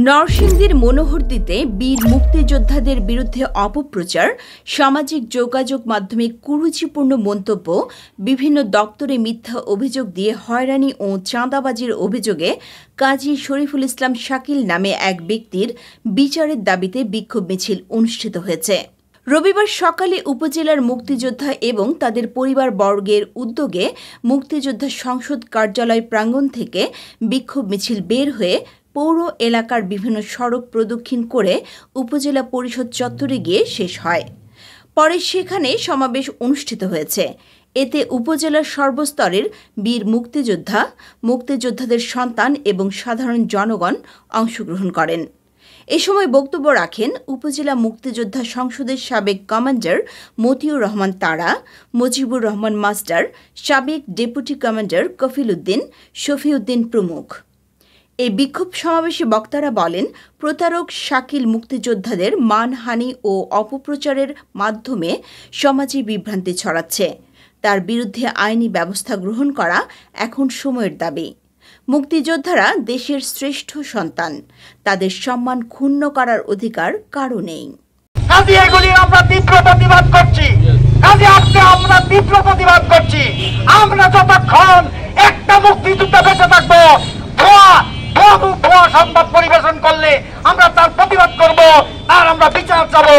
নরসিংদীর মনোহরদীতে বীর মুক্তিযোদ্ধাদের বিরুদ্ধে অপপ্রচার, সামাজিক যোগাযোগ মাধ্যমে কুরুচিপূর্ণ মন্তব্য, বিভিন্ন দপ্তরে মিথ্যা অভিযোগ দিয়ে হয়রানি ও চাঁদাবাজির অভিযোগে কাজী শরীফুল ইসলাম শাকিল নামে এক ব্যক্তির বিচারের দাবিতে বিক্ষোভ মিছিল অনুষ্ঠিত হয়েছে। রবিবার সকালে উপজেলার মুক্তিযোদ্ধা এবং তাদের পরিবারবর্গের উদ্যোগে মুক্তিযোদ্ধা সংসদ কার্যালয় প্রাঙ্গণ থেকে বিক্ষোভ মিছিল বের হয়ে পৌর এলাকার বিভিন্ন সড়ক প্রদক্ষিণ করে উপজেলা পরিষদ চত্বরে গিয়ে শেষ হয়। পরে সেখানে সমাবেশ অনুষ্ঠিত হয়েছে। এতে উপজেলার সর্বস্তরের বীর মুক্তিযোদ্ধা, মুক্তিযোদ্ধাদের সন্তান এবং সাধারণ জনগণ অংশগ্রহণ করেন। এ সময় বক্তব্য রাখেন উপজেলা মুক্তিযোদ্ধা সংসদের সাবেক কমান্ডার মতিউর রহমান তারা, মুজিবুর রহমান মাস্টার, সাবেক ডেপুটি কমান্ডার কফিল উদ্দিন, শফিউদ্দিন প্রমুখ। এই বিক্ষোভ সমাবেশে বক্তারা বলেন, প্রতারক শাকিল মুক্তিযোদ্ধাদের মানহানি ও অপপ্রচারের মাধ্যমে সমাজে বিভ্রান্তি ছড়াচ্ছে। তার বিরুদ্ধে আইনি ব্যবস্থা গ্রহণ করা এখন সময়ের দাবি। মুক্তিযোদ্ধারা দেশের শ্রেষ্ঠ সন্তান, তাদের সম্মান ক্ষুণ্ণ করার অধিকার কারও নেই। আমরা তীব্র প্রতিবাদ করছি। আমরা যতক্ষণ একটা মুক্তিযোদ্ধা বেঁচে থাকবো, সংবাদ পরিবেশন করলে আমরা তার প্রতিবাদ করব আর আমরা বিচার চাবো।